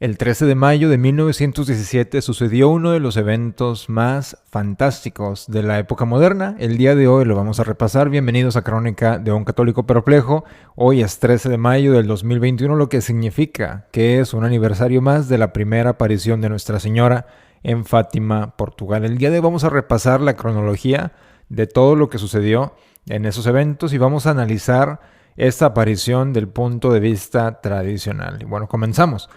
El 13 de mayo de 1917 sucedió uno de los eventos más fantásticos de la época moderna. El día de hoy lo vamos a repasar. Bienvenidos a Crónica de un Católico Perplejo. Hoy es 13 de mayo del 2021, lo que significa que es un aniversario más de la primera aparición de Nuestra Señora en Fátima, Portugal. El día de hoy vamos a repasar la cronología de todo lo que sucedió en esos eventos y vamos a analizar esta aparición del punto de vista tradicional. Y bueno, comenzamos.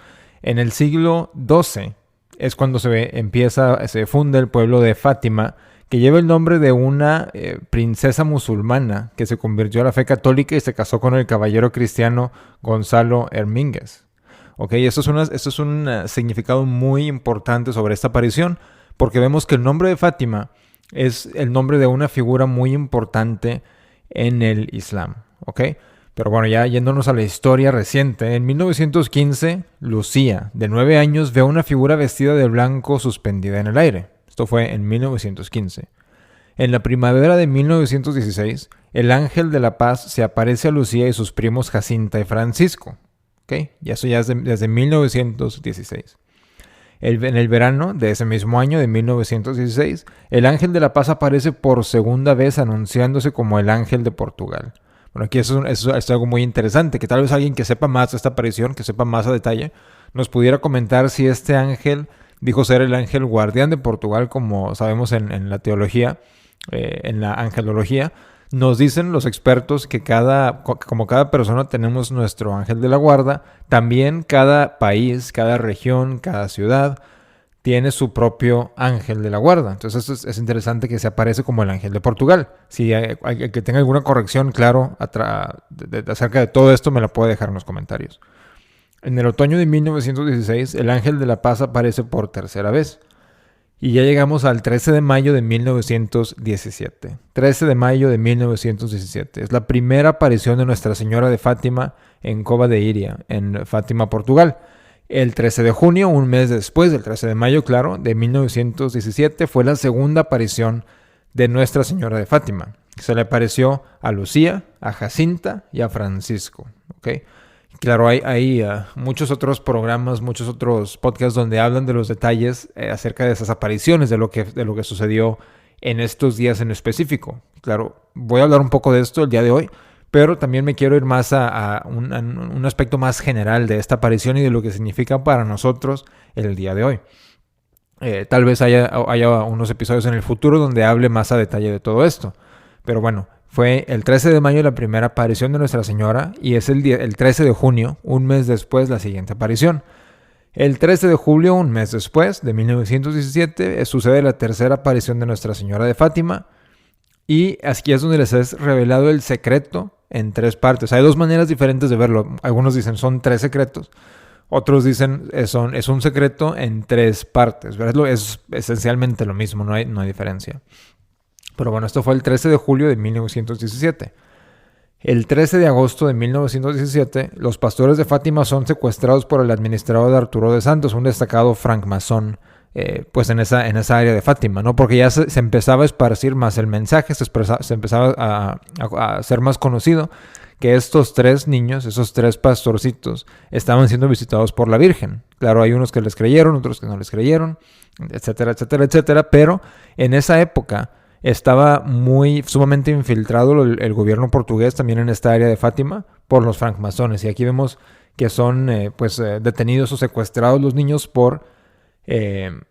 En el siglo XII es cuando se funda el pueblo de Fátima, que lleva el nombre de una princesa musulmana que se convirtió a la fe católica y se casó con el caballero cristiano Gonzalo Hermínguez. Ok, esto es un significado muy importante sobre esta aparición, porque vemos que el nombre de Fátima es el nombre de una figura muy importante en el Islam. ¿Ok? Pero bueno, ya yéndonos a la historia reciente, en 1915, Lucía, de 9 años, ve una figura vestida de blanco suspendida en el aire. Esto fue en 1915. En la primavera de 1916, el ángel de la paz se aparece a Lucía y sus primos Jacinta y Francisco. ¿Okay? Y eso ya es desde 1916. En el verano de ese mismo año, de 1916, el ángel de la paz aparece por segunda vez anunciándose como el ángel de Portugal. Bueno, aquí eso es algo muy interesante, que tal vez alguien que sepa más de esta aparición, que sepa más a detalle, nos pudiera comentar si este ángel dijo ser el ángel guardián de Portugal, como sabemos en la teología, en la angelología. Nos dicen los expertos que como cada persona tenemos nuestro ángel de la guarda, también cada país, cada región, cada ciudad tiene su propio ángel de la guarda. Entonces es interesante que se aparece como el ángel de Portugal. Si hay que tenga alguna corrección, claro, acerca de todo esto, me la puede dejar en los comentarios. En el otoño de 1916, el ángel de la paz aparece por tercera vez. Y ya llegamos al 13 de mayo de 1917. 13 de mayo de 1917. Es la primera aparición de Nuestra Señora de Fátima en Cova de Iria, en Fátima, Portugal. El 13 de junio, un mes después del 13 de mayo, claro, de 1917, fue la segunda aparición de Nuestra Señora de Fátima. Se le apareció a Lucía, a Jacinta y a Francisco. ¿Okay? Claro, hay muchos otros programas, muchos otros podcasts donde hablan de los detalles acerca de esas apariciones, de lo que sucedió en estos días en específico. Claro, voy a hablar un poco de esto el día de hoy, pero también me quiero ir más a un aspecto más general de esta aparición y de lo que significa para nosotros el día de hoy. Tal vez haya unos episodios en el futuro donde hable más a detalle de todo esto. Pero bueno, fue el 13 de mayo la primera aparición de Nuestra Señora y es el 13 de junio, un mes después, la siguiente aparición. El 13 de julio, un mes después, de 1917, sucede la tercera aparición de Nuestra Señora de Fátima. Y aquí es donde les es revelado el secreto en 3 partes. Hay 2 maneras diferentes de verlo. Algunos dicen son 3 secretos. Otros dicen es un secreto en 3 partes. Es esencialmente lo mismo, no hay diferencia. Pero bueno, esto fue el 13 de julio de 1917. El 13 de agosto de 1917, los pastores de Fátima son secuestrados por el administrador de Arturo de Santos, un destacado francmasón, pues en esa área de Fátima, ¿no? Porque ya se empezaba a esparcir más el mensaje, se empezaba a ser más conocido que estos 3 niños, esos 3 pastorcitos, estaban siendo visitados por la Virgen. Claro, hay unos que les creyeron, otros que no les creyeron, etcétera, etcétera, etcétera, pero en esa época estaba sumamente infiltrado el gobierno portugués también en esta área de Fátima por los francmasones. Y aquí vemos que son detenidos o secuestrados los niños por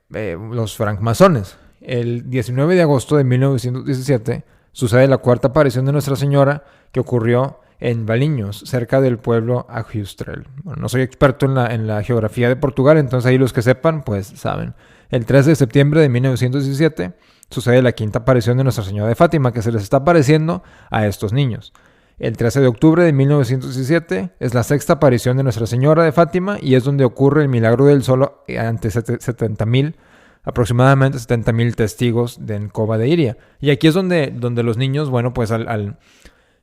los francmasones. El 19 de agosto de 1917 sucede la cuarta aparición de Nuestra Señora, que ocurrió en Valiños, cerca del pueblo Ajustrel. Bueno, no soy experto en la geografía de Portugal, entonces ahí los que sepan, pues saben. El 3 de septiembre de 1917 sucede la quinta aparición de Nuestra Señora de Fátima, que se les está apareciendo a estos niños. El 13 de octubre de 1917 es la sexta aparición de Nuestra Señora de Fátima y es donde ocurre el milagro del sol ante aproximadamente 70,000 testigos de Cova de Iria. Y aquí es donde los niños, bueno, pues al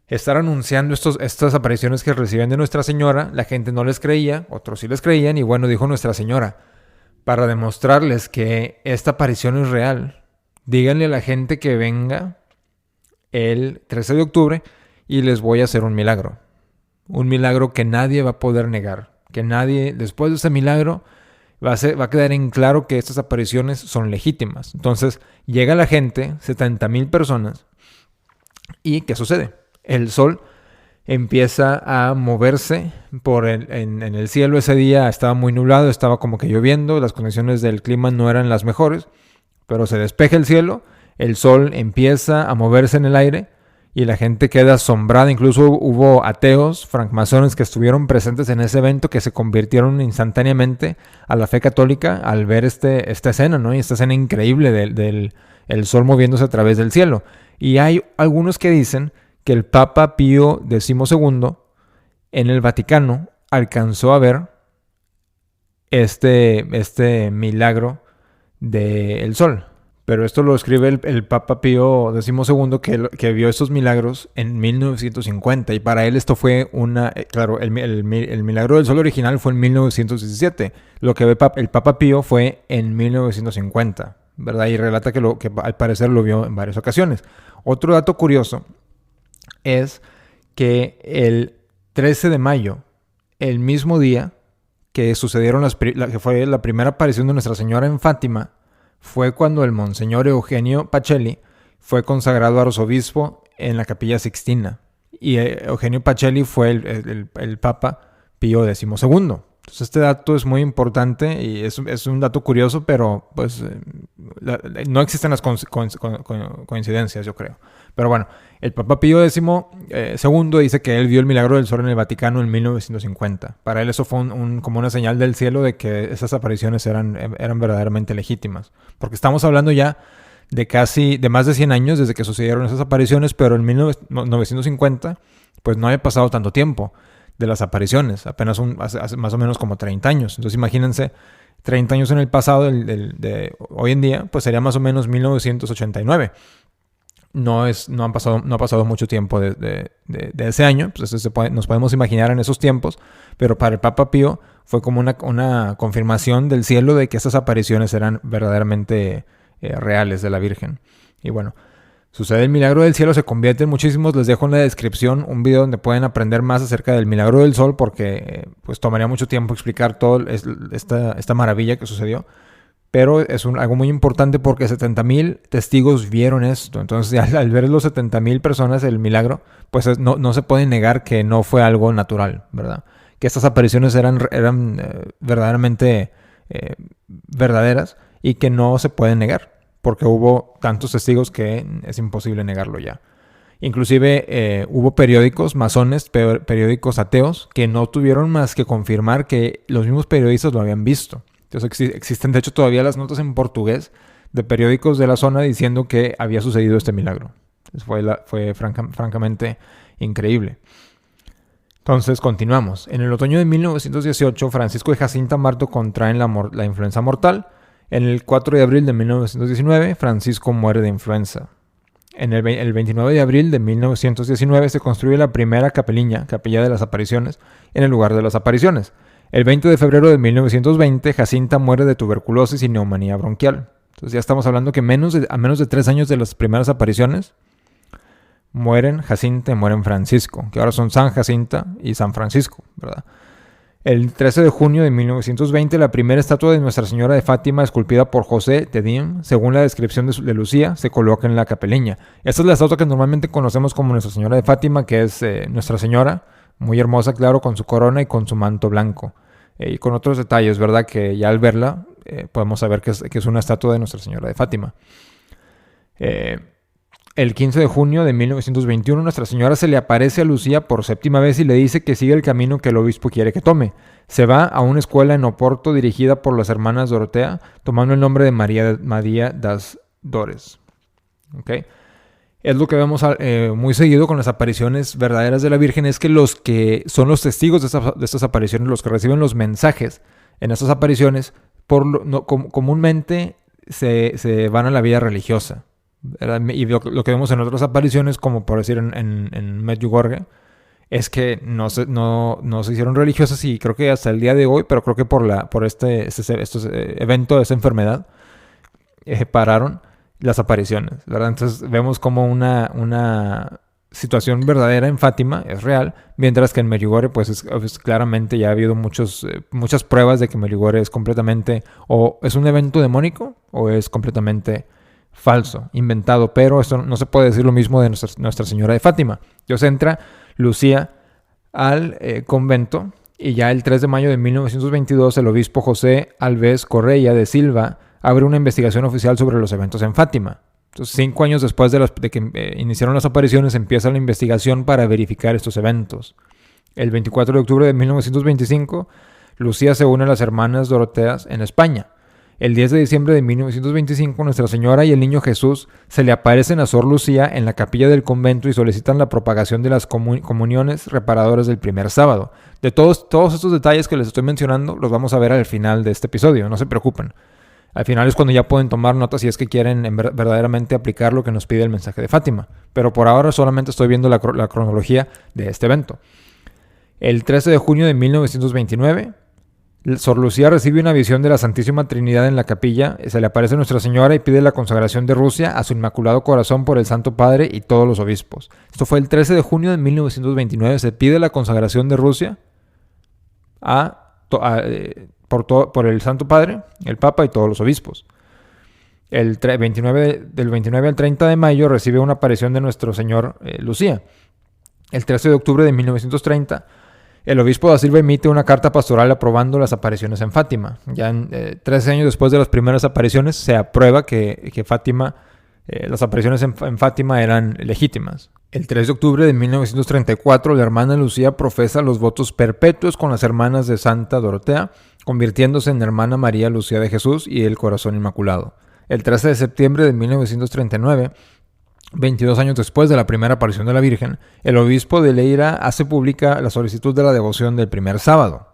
estar anunciando estas apariciones que reciben de Nuestra Señora, la gente no les creía, otros sí les creían y bueno, dijo Nuestra Señora, para demostrarles que esta aparición es real, díganle a la gente que venga el 13 de octubre y les voy a hacer un milagro. Un milagro que nadie va a poder negar. que nadie, después de ese milagro, va a quedar en claro que estas apariciones son legítimas. Entonces llega la gente, 70,000 personas, y ¿qué sucede? El sol empieza a moverse en el cielo. Ese día estaba muy nublado, estaba como que lloviendo, las condiciones del clima no eran las mejores, pero se despeja el cielo, el sol empieza a moverse en el aire y la gente queda asombrada. Incluso hubo ateos, francmasones que estuvieron presentes en ese evento que se convirtieron instantáneamente a la fe católica al ver esta escena, ¿no? Y esta escena increíble del el sol moviéndose a través del cielo. Y hay algunos que dicen que el Papa Pío XII en el Vaticano alcanzó a ver este milagro del sol. Pero esto lo escribe el Papa Pío XII que vio estos milagros en 1950. Y para él esto fue claro, el milagro del sol original fue en 1917. Lo que ve el Papa Pío fue en 1950, ¿verdad? Y relata que al parecer lo vio en varias ocasiones. Otro dato curioso es que el 13 de mayo, el mismo día que sucedieron que fue la primera aparición de Nuestra Señora en Fátima, fue cuando el Monseñor Eugenio Pacelli fue consagrado arzobispo en la Capilla Sixtina. Y Eugenio Pacelli fue el Papa Pío XII. Entonces este dato es muy importante y es un dato curioso, pero pues no existen las coincidencias, yo creo. Pero bueno, el Papa Pío II dice que él vio el milagro del sol en el Vaticano en 1950. Para él eso fue como una señal del cielo de que esas apariciones eran verdaderamente legítimas. Porque estamos hablando ya de más de 100 años desde que sucedieron esas apariciones, pero en 1950 pues no había pasado tanto tiempo de las apariciones, apenas hace más o menos como 30 años. Entonces imagínense, 30 años en el pasado de hoy en día, pues sería más o menos 1989. No ha pasado mucho tiempo de ese año, pues nos podemos imaginar en esos tiempos, pero para el Papa Pío fue como una confirmación del cielo de que esas apariciones eran verdaderamente reales de la Virgen. Y bueno, sucede el milagro del cielo, se convierte en muchísimos. Les dejo en la descripción un video donde pueden aprender más acerca del milagro del sol, porque pues tomaría mucho tiempo explicar toda esta maravilla que sucedió. Pero es algo muy importante porque 70,000 testigos vieron esto. Entonces al ver los 70,000 personas el milagro, pues no se puede negar que no fue algo natural, ¿verdad? Que estas apariciones eran verdaderamente verdaderas y que no se pueden negar, porque hubo tantos testigos que es imposible negarlo ya. Inclusive hubo periódicos masones, periódicos ateos, que no tuvieron más que confirmar que los mismos periodistas lo habían visto. Entonces existen de hecho todavía las notas en portugués de periódicos de la zona diciendo que había sucedido este milagro. Fue francamente increíble. Entonces continuamos. En el otoño de 1918, Francisco y Jacinta Marto contraen la influenza mortal. En el 4 de abril de 1919, Francisco muere de influenza. El 29 de abril de 1919 se construye la primera capilla de las apariciones, en el lugar de las apariciones. El 20 de febrero de 1920, Jacinta muere de tuberculosis y neumonía bronquial. Entonces ya estamos hablando que a menos de 3 años de las primeras apariciones, mueren Jacinta y mueren Francisco, que ahora son San Jacinta y San Francisco, ¿verdad? El 13 de junio de 1920, la primera estatua de Nuestra Señora de Fátima, esculpida por José Tedim, según la descripción de Lucía, se coloca en la capeliña. Esta es la estatua que normalmente conocemos como Nuestra Señora de Fátima, que es Nuestra Señora, muy hermosa, claro, con su corona y con su manto blanco. Y con otros detalles, ¿verdad? Que ya al verla podemos saber que es una estatua de Nuestra Señora de Fátima. El 15 de junio de 1921, Nuestra Señora se le aparece a Lucía por 7ª vez y le dice que siga el camino que el obispo quiere que tome. Se va a una escuela en Oporto dirigida por las hermanas Dorotea, tomando el nombre de María das Dores. ¿Okay? Es lo que vemos muy seguido con las apariciones verdaderas de la Virgen, es que los que son los testigos de estas apariciones, los que reciben los mensajes en estas apariciones, comúnmente se van a la vida religiosa. Y lo que vemos en otras apariciones, como por decir en Medjugorje, es que no se hicieron religiosas, y creo que hasta el día de hoy, pero creo que por este evento, esta enfermedad, pararon las apariciones, ¿verdad? Entonces vemos como una situación verdadera en Fátima, es real, mientras que en Medjugorje pues claramente ya ha habido muchas pruebas de que Medjugorje es completamente o es un evento demónico o es completamente falso, inventado, pero esto no se puede decir lo mismo de Nuestra Señora de Fátima. Entonces entra Lucía al convento y ya el 3 de mayo de 1922 el obispo José Alves Correia de Silva abre una investigación oficial sobre los eventos en Fátima. Entonces, 5 años después de que iniciaron las apariciones, empieza la investigación para verificar estos eventos. El 24 de octubre de 1925, Lucía se une a las hermanas Doroteas en España. El 10 de diciembre de 1925, Nuestra Señora y el Niño Jesús se le aparecen a Sor Lucía en la capilla del convento y solicitan la propagación de las comuniones reparadoras del primer sábado. De todos estos detalles que les estoy mencionando, los vamos a ver al final de este episodio, no se preocupen. Al final es cuando ya pueden tomar notas si es que quieren verdaderamente aplicar lo que nos pide el mensaje de Fátima. Pero por ahora solamente estoy viendo la cronología de este evento. El 13 de junio de 1929, Sor Lucía recibe una visión de la Santísima Trinidad en la capilla. Se le aparece Nuestra Señora y pide la consagración de Rusia a su Inmaculado Corazón por el Santo Padre y todos los obispos. Esto fue el 13 de junio de 1929. Se pide la consagración de Rusia por el Santo Padre, el Papa y todos los obispos. Del 29 al 30 de mayo recibe una aparición de Nuestro Señor Lucía. El 13 de octubre de 1930, el obispo da Silva emite una carta pastoral aprobando las apariciones en Fátima. Ya 13 años después de las primeras apariciones se aprueba que Fátima, las apariciones en Fátima eran legítimas. El 3 de octubre de 1934, la hermana Lucía profesa los votos perpetuos con las hermanas de Santa Dorotea, convirtiéndose en hermana María Lucía de Jesús y el Corazón Inmaculado. El 13 de septiembre de 1939, 22 años después de la primera aparición de la Virgen, el obispo de Leira hace pública la solicitud de la devoción del primer sábado.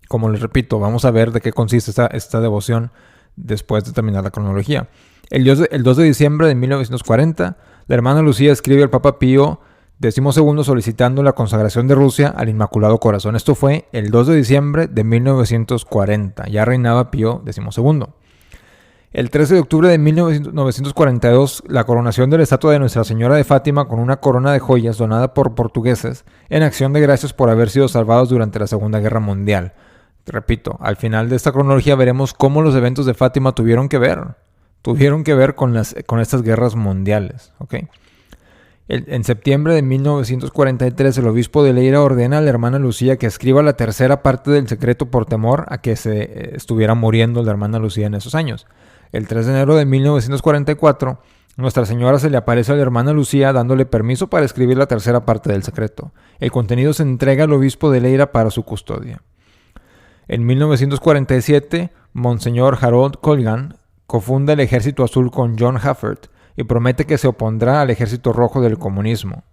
Como les repito, vamos a ver de qué consiste esta devoción después de terminar la cronología. El 2 de diciembre de 1940, la hermana Lucía escribe al Papa Pío XII solicitando la consagración de Rusia al Inmaculado Corazón. Esto fue el 2 de diciembre de 1940. Ya reinaba Pío XII. El 13 de octubre de 1942, la coronación de la estatua de Nuestra Señora de Fátima con una corona de joyas donada por portugueses en acción de gracias por haber sido salvados durante la Segunda Guerra Mundial. Repito, al final de esta cronología veremos cómo los eventos de Fátima tuvieron que ver con estas guerras mundiales. ¿Okay? En septiembre de 1943, el obispo de Leira ordena a la hermana Lucía que escriba la tercera parte del secreto por temor a que se estuviera muriendo la hermana Lucía en esos años. El 3 de enero de 1944, Nuestra Señora se le aparece a la hermana Lucía dándole permiso para escribir la tercera parte del secreto. El contenido se entrega al obispo de Leira para su custodia. En 1947, Monseñor Harold Colgan cofunda el Ejército Azul con John Haffert y promete que se opondrá al Ejército Rojo del comunismo.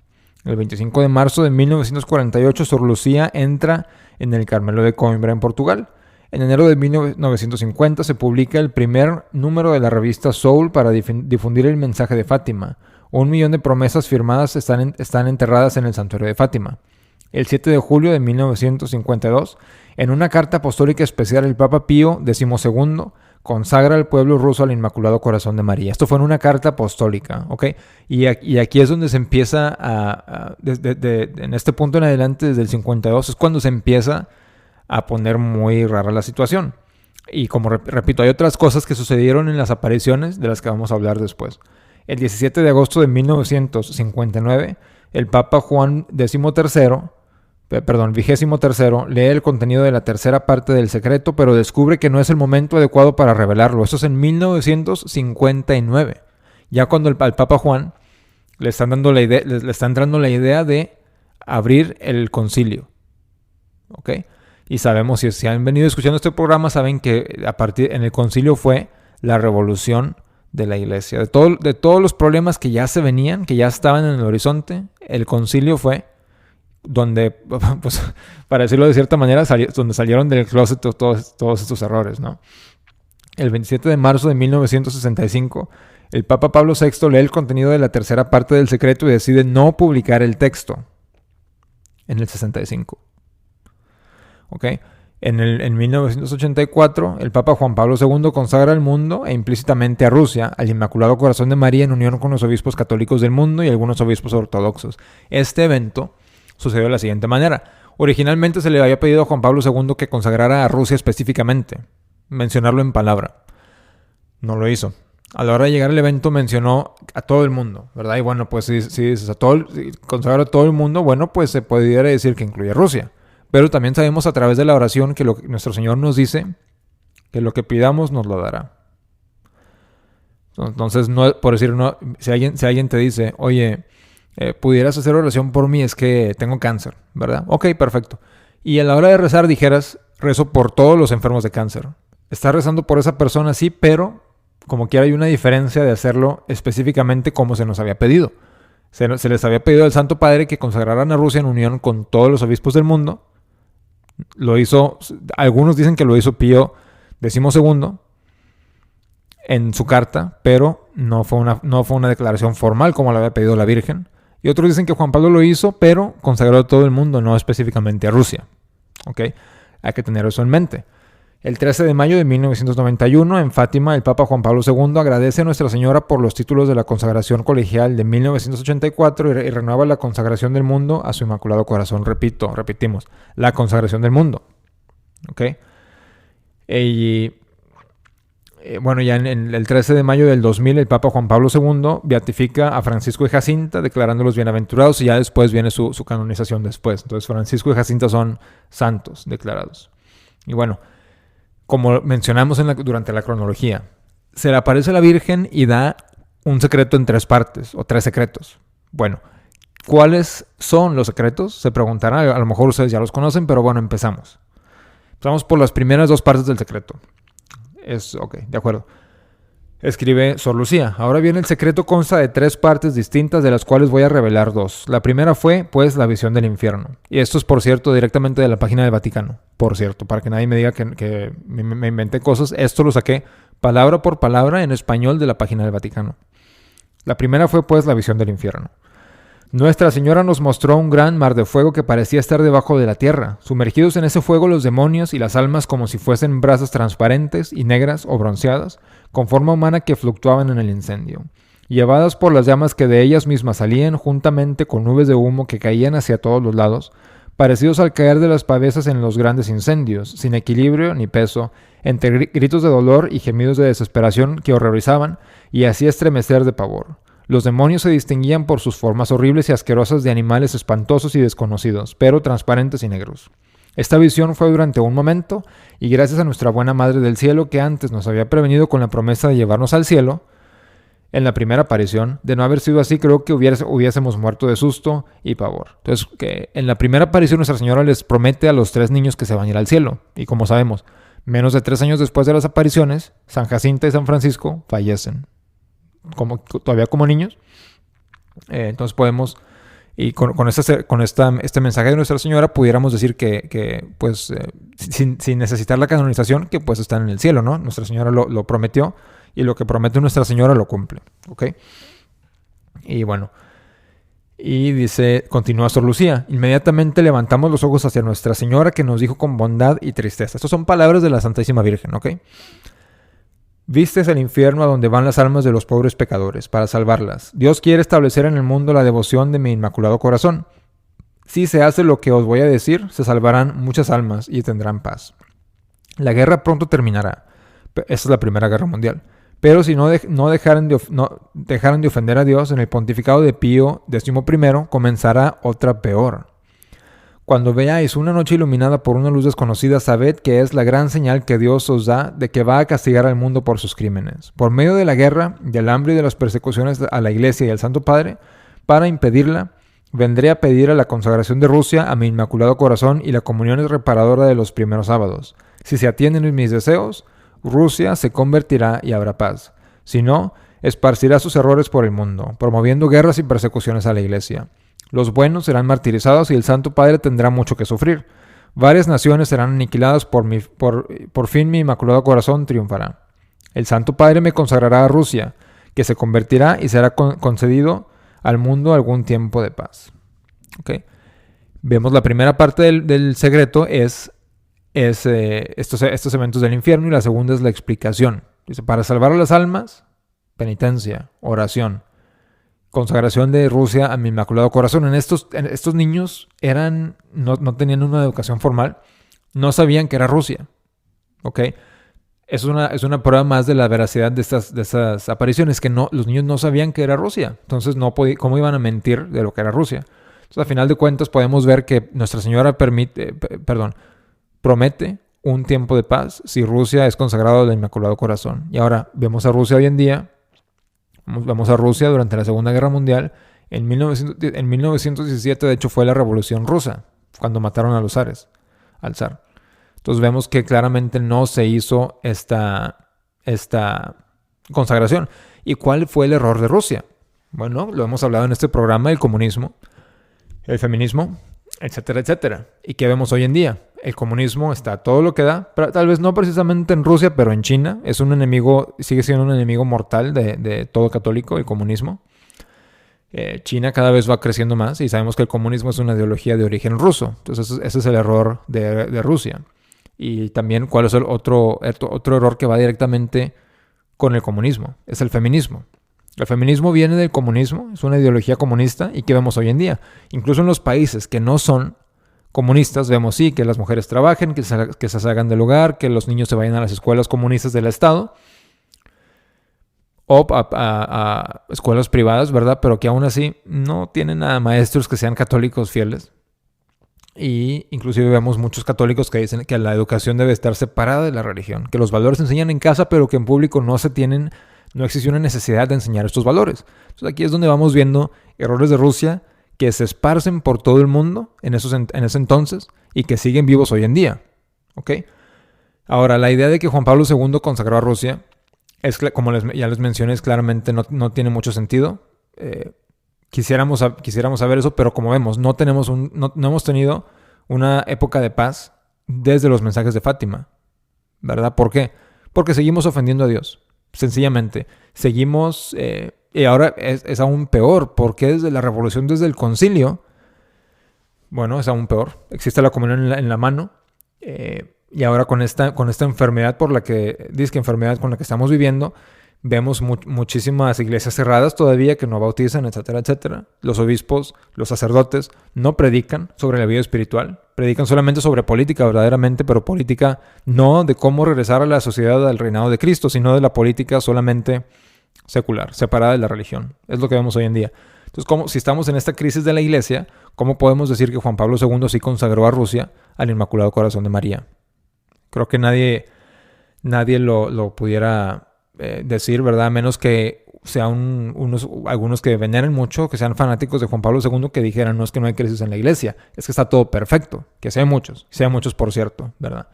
El 25 de marzo de 1948, Sor Lucía entra en el Carmelo de Coimbra, en Portugal. En enero de 1950 se publica el primer número de la revista Soul para difundir el mensaje de Fátima. 1 millón de promesas firmadas están enterradas en el santuario de Fátima. El 7 de julio de 1952, en una carta apostólica especial, el Papa Pío XII consagra al pueblo ruso al Inmaculado Corazón de María. Esto fue en una carta apostólica, ¿ok? Y aquí es donde se empieza en este punto en adelante, desde el 52, es cuando se empieza a poner muy rara la situación. Y como repito, hay otras cosas que sucedieron en las apariciones de las que vamos a hablar después. El 17 de agosto de 1959, el Papa Juan XXIII lee el contenido de la tercera parte del secreto, pero descubre que no es el momento adecuado para revelarlo. Eso es en 1959. Ya cuando al Papa Juan le está entrando la idea de abrir el concilio. ¿Ok? Y sabemos, si han venido escuchando este programa, saben que en el concilio fue la revolución de la iglesia. De todos los problemas que ya se venían, que ya estaban en el horizonte, el concilio fue donde, pues, para decirlo de cierta manera, donde salieron del closet todos estos errores, ¿no? El 27 de marzo de 1965, el Papa Pablo VI lee el contenido de la tercera parte del secreto y decide no publicar el texto en el 65. ¿Ok? En 1984, el Papa Juan Pablo II consagra al mundo e implícitamente a Rusia al Inmaculado Corazón de María en unión con los obispos católicos del mundo y algunos obispos ortodoxos. Este evento sucedió de la siguiente manera. Originalmente se le había pedido a Juan Pablo II que consagrara a Rusia específicamente, mencionarlo en palabra. No lo hizo. A la hora de llegar al evento mencionó a todo el mundo, ¿verdad? Y bueno, pues si dices consagrar a todo el mundo, bueno, pues se podría decir que incluye a Rusia. Pero también sabemos a través de la oración que nuestro Señor nos dice que lo que pidamos nos lo dará. Entonces, no, por decir, no, si alguien te dice, oye, pudieras hacer oración por mí, es que tengo cáncer, ¿verdad? Ok, perfecto. Y a la hora de rezar dijeras, rezo por todos los enfermos de cáncer. Estás rezando por esa persona, sí, pero como quiera hay una diferencia de hacerlo específicamente como se nos había pedido. Se les había pedido al Santo Padre que consagraran a Rusia en unión con todos los obispos del mundo. Lo hizo, algunos dicen que lo hizo Pío XII en su carta, pero no fue una declaración formal como lo había pedido la Virgen. Y otros dicen que Juan Pablo lo hizo, pero consagró a todo el mundo, no específicamente a Rusia. ¿Ok? Hay que tener eso en mente. El 13 de mayo de 1991, en Fátima, el Papa Juan Pablo II agradece a Nuestra Señora por los títulos de la consagración colegial de 1984 y renueva la consagración del mundo a su Inmaculado Corazón. Repetimos, la consagración del mundo. ¿Ok? Bueno, ya en el 13 de mayo del 2000, el Papa Juan Pablo II beatifica a Francisco y Jacinta, declarándolos bienaventurados, y ya después viene su canonización después. Entonces, Francisco y Jacinta son santos declarados. Y bueno, como mencionamos durante la cronología, se le aparece a la Virgen y da un secreto en 3 partes, o 3 secretos. Bueno, ¿cuáles son los secretos? Se preguntarán, a lo mejor ustedes ya los conocen, pero bueno, empezamos. Empezamos por las primeras 2 partes del secreto. Ok, de acuerdo. Escribe Sor Lucía. Ahora bien, el secreto consta de 3 partes distintas, de las cuales voy a revelar 2. La primera fue, pues, la visión del infierno. Y esto es, por cierto, directamente de la página del Vaticano. Por cierto, para que nadie me diga que me inventé cosas. Esto lo saqué palabra por palabra en español de la página del Vaticano. La primera fue, pues, la visión del infierno. Nuestra Señora nos mostró un gran mar de fuego que parecía estar debajo de la tierra. Sumergidos en ese fuego los demonios y las almas como si fuesen brasas transparentes y negras o bronceadas, con forma humana que fluctuaban en el incendio. Llevadas por las llamas que de ellas mismas salían, juntamente con nubes de humo que caían hacia todos los lados, parecidos al caer de las pavesas en los grandes incendios, sin equilibrio ni peso, entre gritos de dolor y gemidos de desesperación que horrorizaban y hacía estremecer de pavor. Los demonios se distinguían por sus formas horribles y asquerosas de animales espantosos y desconocidos, pero transparentes y negros. Esta visión fue durante un momento, y gracias a nuestra buena Madre del Cielo, que antes nos había prevenido con la promesa de llevarnos al cielo, en la primera aparición. De no haber sido así, creo que hubiésemos muerto de susto y pavor. Entonces, que en la primera aparición Nuestra Señora les promete a los 3 niños que se van a ir al cielo. Y como sabemos, menos de 3 años después de las apariciones, San Jacinta y San Francisco fallecen. Todavía como niños. Entonces podemos, y con este mensaje de Nuestra Señora, pudiéramos decir que pues, sin necesitar la canonización, que pues están en el cielo, ¿no? Nuestra Señora lo prometió, y lo que promete Nuestra Señora lo cumple, ¿ok? Y bueno, y dice, continúa Sor Lucía, inmediatamente levantamos los ojos hacia Nuestra Señora, que nos dijo con bondad y tristeza. Estas son palabras de la Santísima Virgen, ¿ok? Vistes el infierno a donde van las almas de los pobres pecadores, para salvarlas. Dios quiere establecer en el mundo la devoción de mi Inmaculado Corazón. Si se hace lo que os voy a decir, se salvarán muchas almas y tendrán paz. La guerra pronto terminará. Esta es la Primera Guerra Mundial. Pero si no dejaran de ofender a Dios, en el pontificado de Pío XI comenzará otra peor. Cuando veáis una noche iluminada por una luz desconocida, sabed que es la gran señal que Dios os da de que va a castigar al mundo por sus crímenes. Por medio de la guerra, del hambre y de las persecuciones a la Iglesia y al Santo Padre, para impedirla, vendré a pedir a la consagración de Rusia a mi Inmaculado Corazón y la comunión es reparadora de los primeros sábados. Si se atienden mis deseos, Rusia se convertirá y habrá paz. Si no, esparcirá sus errores por el mundo, promoviendo guerras y persecuciones a la Iglesia. Los buenos serán martirizados y el Santo Padre tendrá mucho que sufrir. Varias naciones serán aniquiladas, por fin mi Inmaculado Corazón triunfará. El Santo Padre me consagrará a Rusia, que se convertirá y será concedido al mundo algún tiempo de paz. ¿Okay? Vemos la primera parte del secreto es es estos eventos del infierno, y la segunda es la explicación. Dice, para salvar a las almas, penitencia, oración, consagración de Rusia a mi Inmaculado Corazón. Estos niños no tenían una educación formal, no sabían que era Rusia, ¿ok? Es una prueba más de la veracidad de estas apariciones, que los niños no sabían que era Rusia. Entonces, ¿cómo iban a mentir de lo que era Rusia? Entonces, a final de cuentas, podemos ver que Nuestra Señora promete un tiempo de paz si Rusia es consagrado al Inmaculado Corazón. Y ahora vemos a Rusia hoy en día, vemos a Rusia durante la Segunda Guerra Mundial. En 1917, de hecho, fue la Revolución Rusa, cuando mataron a los zares, al zar. Entonces vemos que claramente no se hizo esta consagración. ¿Y cuál fue el error de Rusia? Bueno, lo hemos hablado en este programa: el comunismo, el feminismo, etcétera, etcétera. ¿Y qué vemos hoy en día? El comunismo está a todo lo que da, pero tal vez no precisamente en Rusia, pero en China. Es un enemigo, sigue siendo un enemigo mortal de todo católico, el comunismo. China cada vez va creciendo más, y sabemos que el comunismo es una ideología de origen ruso. Entonces ese es el error de Rusia. Y también, ¿cuál es el otro error que va directamente con el comunismo? Es el feminismo. El feminismo viene del comunismo, es una ideología comunista. ¿Y qué vemos hoy en día? Incluso en los países que no son comunistas, vemos sí que las mujeres trabajen, que se salgan del hogar, que los niños se vayan a las escuelas comunistas del Estado o a escuelas privadas, ¿verdad? Pero que aún así no tienen a maestros que sean católicos fieles. Y inclusive vemos muchos católicos que dicen que la educación debe estar separada de la religión, que los valores se enseñan en casa, pero que en público no existe una necesidad de enseñar estos valores. Entonces aquí es donde vamos viendo errores de Rusia que se esparcen por todo el mundo en ese entonces, y que siguen vivos hoy en día, ¿ok? Ahora, la idea de que Juan Pablo II consagró a Rusia, como ya les mencioné, claramente no tiene mucho sentido. Quisiéramos saber eso, pero como vemos, no hemos tenido una época de paz desde los mensajes de Fátima, ¿verdad? ¿Por qué? Porque seguimos ofendiendo a Dios, sencillamente. Seguimos, y ahora es aún peor, porque desde la revolución, desde el concilio, bueno, es aún peor. Existe la comunión en la mano, y ahora con esta enfermedad enfermedad con la que estamos viviendo, vemos muchísimas iglesias cerradas todavía que no bautizan, etcétera, etcétera. Los obispos, los sacerdotes no predican sobre la vida espiritual. Predican solamente sobre política, verdaderamente, pero política no de cómo regresar a la sociedad, al reinado de Cristo, sino de la política solamente secular, separada de la religión. Es lo que vemos hoy en día. Entonces, si estamos en esta crisis de la iglesia, ¿cómo podemos decir que Juan Pablo II sí consagró a Rusia al Inmaculado Corazón de María? Creo que nadie lo pudiera decir, ¿verdad? A menos que sean algunos que veneren mucho, que sean fanáticos de Juan Pablo II, que dijeran: no es que no hay crisis en la iglesia, es que está todo perfecto. Que sean muchos por cierto, ¿verdad?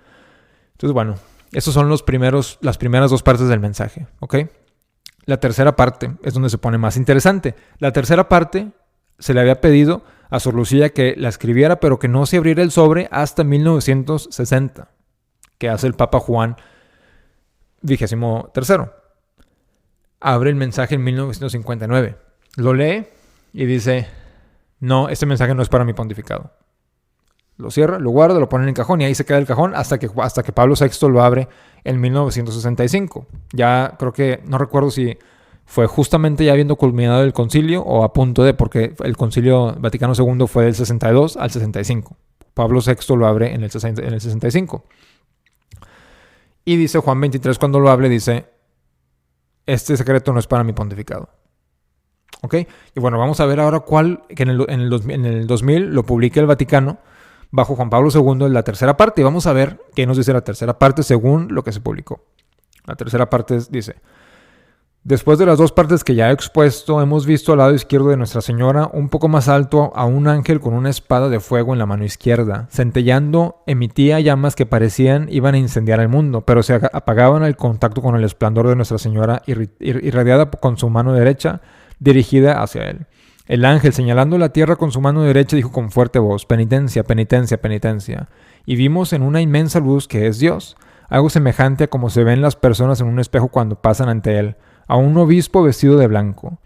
Entonces, bueno, esos son las primeras dos partes del mensaje, ¿ok? La tercera parte es donde se pone más interesante. La tercera parte se le había pedido a Sor Lucía que la escribiera, pero que no se abriera el sobre hasta 1960, que hace el Papa Juan XXIII. Abre el mensaje en 1959. Lo lee y dice: no, este mensaje no es para mi pontificado. Lo cierra, lo guarda, lo pone en el cajón, y ahí se queda el cajón hasta que Pablo VI lo abre en 1965. Ya creo que, no recuerdo si fue justamente ya habiendo culminado el concilio o a punto de, porque el concilio Vaticano II fue del 62 al 65. Pablo VI lo abre en el 65. Y dice Juan 23, cuando lo hable, dice: este secreto no es para mi pontificado. ¿Ok? Y bueno, vamos a ver ahora que en el 2000 lo publica el Vaticano bajo Juan Pablo II en la tercera parte. Y vamos a ver qué nos dice la tercera parte según lo que se publicó. La tercera parte dice: después de las dos partes que ya he expuesto, hemos visto al lado izquierdo de Nuestra Señora, un poco más alto, a un ángel con una espada de fuego en la mano izquierda. Centellando, emitía llamas que parecían iban a incendiar el mundo, pero se apagaban al contacto con el esplendor de Nuestra Señora, irradiada con su mano derecha, dirigida hacia él. El ángel, señalando la tierra con su mano derecha, dijo con fuerte voz: penitencia, penitencia, penitencia. Y vimos en una inmensa luz que es Dios, algo semejante a como se ven las personas en un espejo cuando pasan ante él, a un obispo vestido de blanco.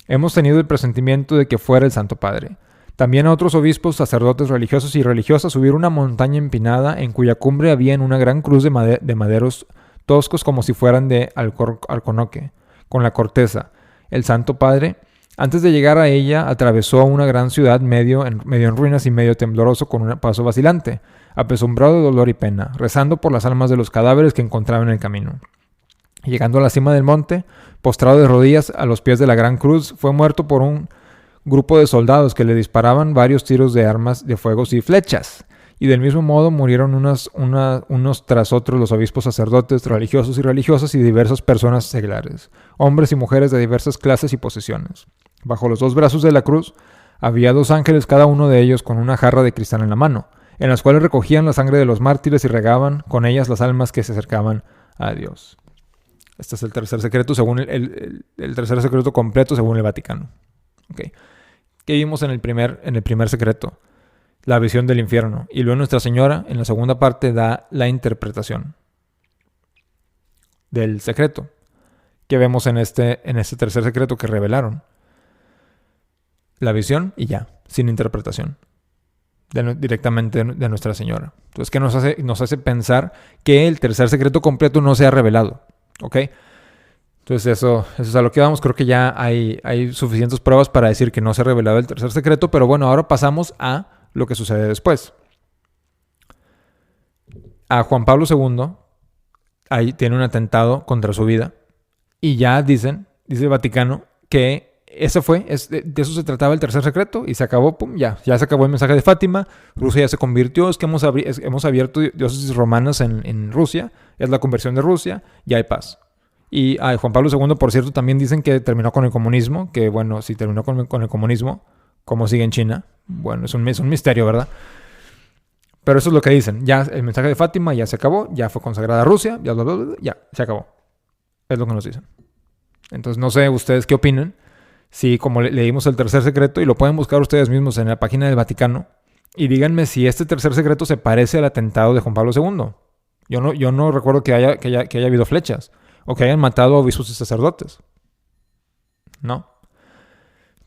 Hemos tenido el presentimiento de que fuera el Santo Padre. También a otros obispos, sacerdotes religiosos y religiosas subir una montaña empinada en cuya cumbre había una gran cruz de maderos toscos como si fueran de alcornoque, con la corteza. El Santo Padre, antes de llegar a ella, atravesó una gran ciudad medio en ruinas y medio tembloroso con un paso vacilante, apesumbrado de dolor y pena, rezando por las almas de los cadáveres que encontraba en el camino. Llegando a la cima del monte, postrado de rodillas a los pies de la gran cruz, fue muerto por un grupo de soldados que le disparaban varios tiros de armas de fuego y flechas. Y del mismo modo murieron unos tras otros los obispos, sacerdotes, religiosos y religiosas y diversas personas seglares, hombres y mujeres de diversas clases y posiciones. Bajo los dos brazos de la cruz había dos ángeles, cada uno de ellos con una jarra de cristal en la mano, en las cuales recogían la sangre de los mártires y regaban con ellas las almas que se acercaban a Dios. Este es el tercer secreto, según el tercer secreto completo según el Vaticano. Okay. ¿Qué vimos en el primer secreto? La visión del infierno. Y luego Nuestra Señora, en la segunda parte, da la interpretación del secreto. ¿Qué vemos en este tercer secreto que revelaron? La visión y ya, sin interpretación. Directamente de Nuestra Señora. Entonces, ¿qué nos hace pensar que el tercer secreto completo no se ha revelado? ¿Ok? Entonces eso es a lo que vamos. Creo que ya hay suficientes pruebas para decir que no se ha revelado el tercer secreto. Pero bueno, ahora pasamos a lo que sucede después. A Juan Pablo II ahí tiene un atentado contra su vida. Y ya dice el Vaticano que de eso se trataba el tercer secreto y se acabó, pum, ya se acabó el mensaje de Fátima. Rusia ya se convirtió, es que hemos abierto diócesis romanas en Rusia, es la conversión de Rusia, ya hay paz. Y Juan Pablo II, por cierto, también dicen que terminó con el comunismo, que bueno, si terminó con el comunismo, ¿cómo sigue en China? Bueno, es un misterio, ¿verdad? Pero eso es lo que dicen, ya el mensaje de Fátima ya se acabó, ya fue consagrada Rusia, ya se acabó. Es lo que nos dicen. Entonces no sé ustedes qué opinan. Sí, como leímos el tercer secreto, y lo pueden buscar ustedes mismos en la página del Vaticano, y díganme si este tercer secreto se parece al atentado de Juan Pablo II. Yo no recuerdo que haya habido flechas, o que hayan matado a obispos y sacerdotes. ¿No?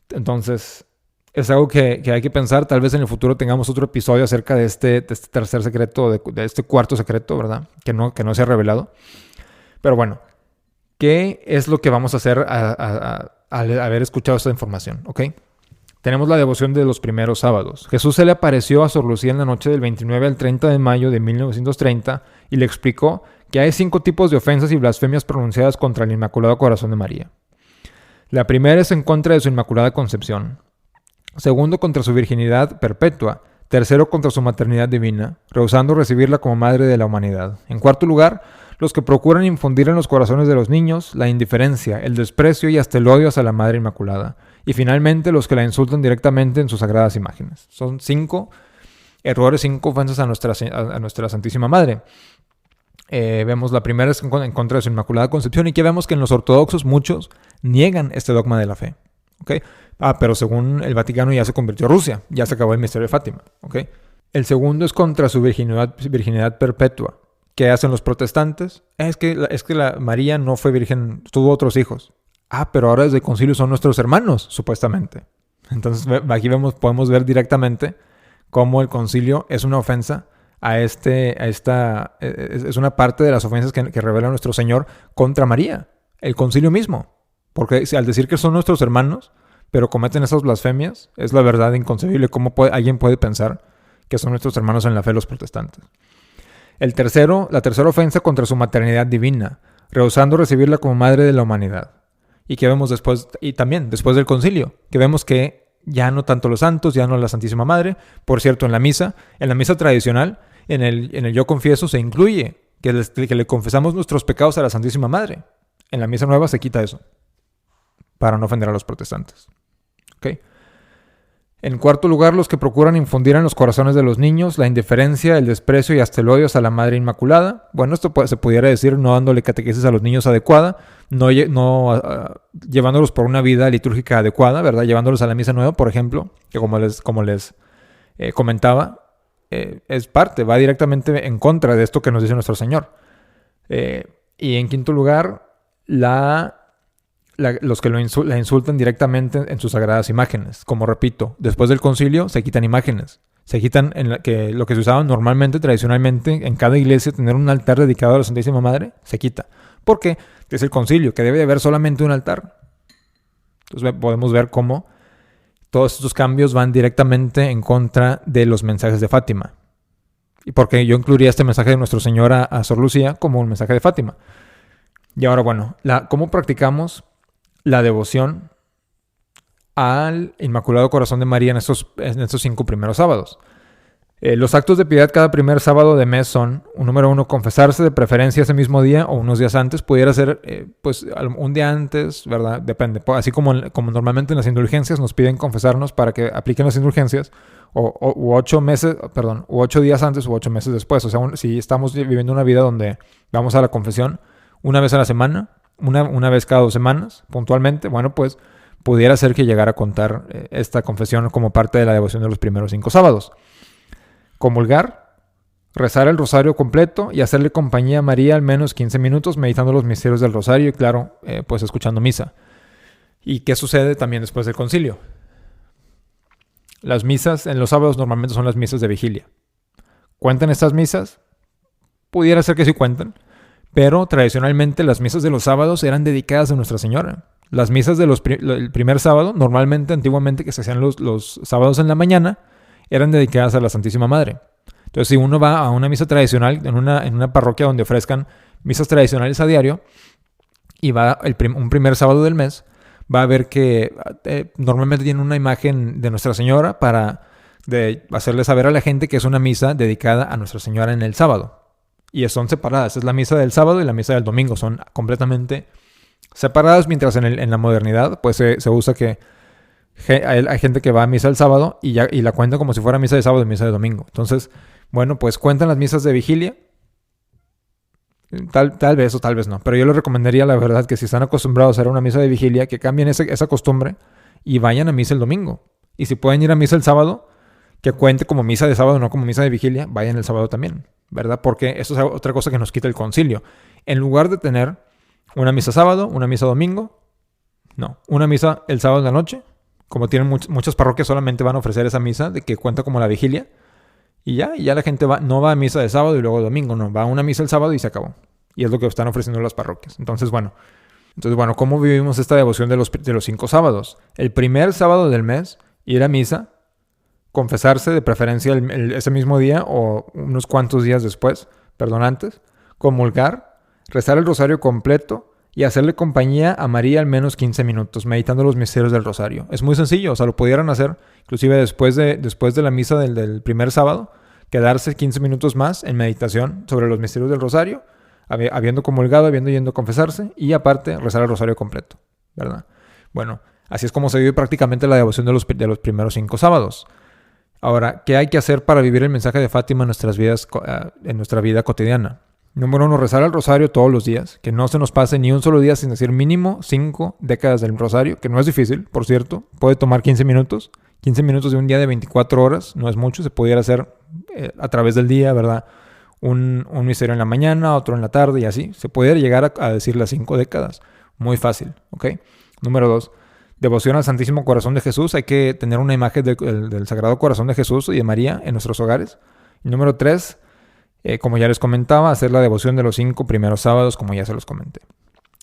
Entonces, es algo que hay que pensar. Tal vez en el futuro tengamos otro episodio acerca de este tercer secreto, de este cuarto secreto, ¿verdad? Que no se ha revelado. Pero bueno, ¿qué es lo que vamos a hacer al haber escuchado esta información? ¿Ok? Tenemos la devoción de los primeros sábados. Jesús se le apareció a Sor Lucía en la noche del 29 al 30 de mayo de 1930 y le explicó que hay 5 tipos de ofensas y blasfemias pronunciadas contra el Inmaculado Corazón de María. La primera es en contra de su Inmaculada Concepción. Segundo, contra su virginidad perpetua. Tercero, contra su maternidad divina, rehusando recibirla como madre de la humanidad. En cuarto lugar, los que procuran infundir en los corazones de los niños la indiferencia, el desprecio y hasta el odio hacia la Madre Inmaculada. Y finalmente, los que la insultan directamente en sus sagradas imágenes. Son 5 errores, 5 ofensas a nuestra Santísima Madre. Vemos la primera es en contra de su Inmaculada Concepción, y que vemos que en los ortodoxos muchos niegan este dogma de la fe. ¿Okay? Pero según el Vaticano ya se convirtió a Rusia, ya se acabó el misterio de Fátima. ¿Okay? El segundo es contra su virginidad perpetua. ¿Qué hacen los protestantes? Es que la María no fue virgen, tuvo otros hijos. Pero ahora desde el concilio son nuestros hermanos, supuestamente. Entonces aquí podemos ver directamente cómo el concilio es una ofensa es una parte de las ofensas que revela nuestro Señor contra María, el concilio mismo. Porque al decir que son nuestros hermanos, pero cometen esas blasfemias, es la verdad inconcebible. ¿Cómo alguien puede pensar que son nuestros hermanos en la fe los protestantes? La tercera ofensa contra su maternidad divina, rehusando recibirla como madre de la humanidad. Y que vemos después del concilio, que vemos que ya no tanto los santos, ya no la Santísima Madre. Por cierto, en la misa tradicional, en el Yo Confieso se incluye que le confesamos nuestros pecados a la Santísima Madre. En la misa nueva se quita eso, para no ofender a los protestantes. ¿Okay? En cuarto lugar, los que procuran infundir en los corazones de los niños la indiferencia, el desprecio y hasta el odio hacia la Madre Inmaculada. Bueno, esto se pudiera decir no dándole catequesis a los niños adecuada, no llevándolos por una vida litúrgica adecuada, ¿verdad? Llevándolos a la misa nueva, por ejemplo, que como les comentaba, va directamente en contra de esto que nos dice nuestro Señor. Y en quinto lugar, la los que la insultan directamente en sus sagradas imágenes. Como repito, después del concilio se quitan imágenes. Se quitan lo que se usaba normalmente, tradicionalmente, en cada iglesia, tener un altar dedicado a la Santísima Madre, se quita. ¿Por qué? Es el concilio, que debe de haber solamente un altar. Entonces podemos ver cómo todos estos cambios van directamente en contra de los mensajes de Fátima. Y porque yo incluiría este mensaje de Nuestra Señora a Sor Lucía como un mensaje de Fátima. Y ahora, bueno, ¿cómo practicamos la devoción al Inmaculado Corazón de María en estos 5 primeros sábados? Los actos de piedad cada primer sábado de mes son, número 1, confesarse, de preferencia ese mismo día o unos días antes. Pudiera ser pues un día antes, ¿verdad? Depende. Así como normalmente en las indulgencias nos piden confesarnos para que apliquen las indulgencias, u 8 días antes u 8 meses después. O sea, si estamos viviendo una vida donde vamos a la confesión una vez a la semana, una vez cada 2 semanas, puntualmente, bueno, pues pudiera ser que llegara a contar esta confesión como parte de la devoción de los primeros 5 sábados. Comulgar, rezar el rosario completo y hacerle compañía a María al menos 15 minutos meditando los misterios del rosario y claro, pues escuchando misa. ¿Y qué sucede también después del concilio? Las misas en los sábados normalmente son las misas de vigilia. ¿Cuentan estas misas? Pudiera ser que sí cuentan, pero tradicionalmente las misas de los sábados eran dedicadas a Nuestra Señora. Las misas del primer sábado, normalmente, antiguamente, que se hacían los sábados en la mañana, eran dedicadas a la Santísima Madre. Entonces, si uno va a una misa tradicional en una parroquia donde ofrezcan misas tradicionales a diario y va un primer sábado del mes, va a ver que normalmente tienen una imagen de Nuestra Señora para hacerle saber a la gente que es una misa dedicada a Nuestra Señora en el sábado. Y son separadas. Es la misa del sábado y la misa del domingo. Son completamente separadas, mientras en la modernidad pues se usa que hay gente que va a misa el sábado y la cuenta como si fuera misa de sábado y misa de domingo. Entonces, bueno, pues cuentan las misas de vigilia. Tal vez o tal vez no. Pero yo les recomendaría, la verdad, que si están acostumbrados a hacer una misa de vigilia, que cambien esa costumbre y vayan a misa el domingo. Y si pueden ir a misa el sábado, que cuente como misa de sábado, no como misa de vigilia, vayan el sábado también, ¿verdad? Porque eso es otra cosa que nos quita el concilio. En lugar de tener una misa sábado, una misa domingo, no, una misa el sábado en la noche. Como tienen muchas parroquias, solamente van a ofrecer esa misa de que cuenta como la vigilia. Y ya la gente no va a misa de sábado y luego domingo, no. Va a una misa el sábado y se acabó. Y es lo que están ofreciendo las parroquias. Entonces, bueno, ¿cómo vivimos esta devoción de los 5 sábados? El primer sábado del mes, ir a misa, confesarse de preferencia ese mismo día o unos cuantos días después, antes, comulgar, rezar el rosario completo y hacerle compañía a María al menos 15 minutos, meditando los misterios del rosario. Es muy sencillo, o sea, lo pudieran hacer inclusive después de la misa del primer sábado, quedarse 15 minutos más en meditación sobre los misterios del rosario, habiendo comulgado, habiendo yendo a confesarse y aparte rezar el rosario completo, ¿verdad? Bueno, así es como se vive prácticamente la devoción de los primeros 5 sábados. Ahora, ¿qué hay que hacer para vivir el mensaje de Fátima en nuestra vida cotidiana? Número 1, rezar el rosario todos los días. Que no se nos pase ni un solo día sin decir mínimo 5 décadas del rosario, que no es difícil, por cierto. Puede tomar 15 minutos. 15 minutos de un día de 24 horas, no es mucho. Se pudiera hacer a través del día, ¿verdad? Un misterio en la mañana, otro en la tarde y así. Se puede llegar a decir las 5 décadas. Muy fácil, ¿ok? Número 2, devoción al Santísimo Corazón de Jesús. Hay que tener una imagen del Sagrado Corazón de Jesús y de María en nuestros hogares. Y número 3, como ya les comentaba, hacer la devoción de los 5 primeros sábados, como ya se los comenté.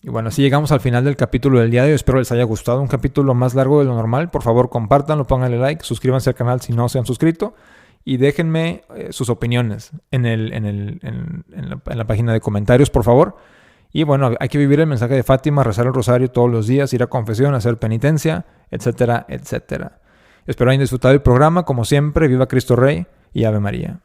Y bueno, así llegamos al final del capítulo del día de hoy. Espero les haya gustado. Un capítulo más largo de lo normal. Por favor, compártanlo, pónganle like, suscríbanse al canal si no se han suscrito. Y déjenme sus opiniones en la página de comentarios, por favor. Y bueno, hay que vivir el mensaje de Fátima, rezar el rosario todos los días, ir a confesión, hacer penitencia, etcétera, etcétera. Espero hayan disfrutado el programa. Como siempre, viva Cristo Rey y Ave María.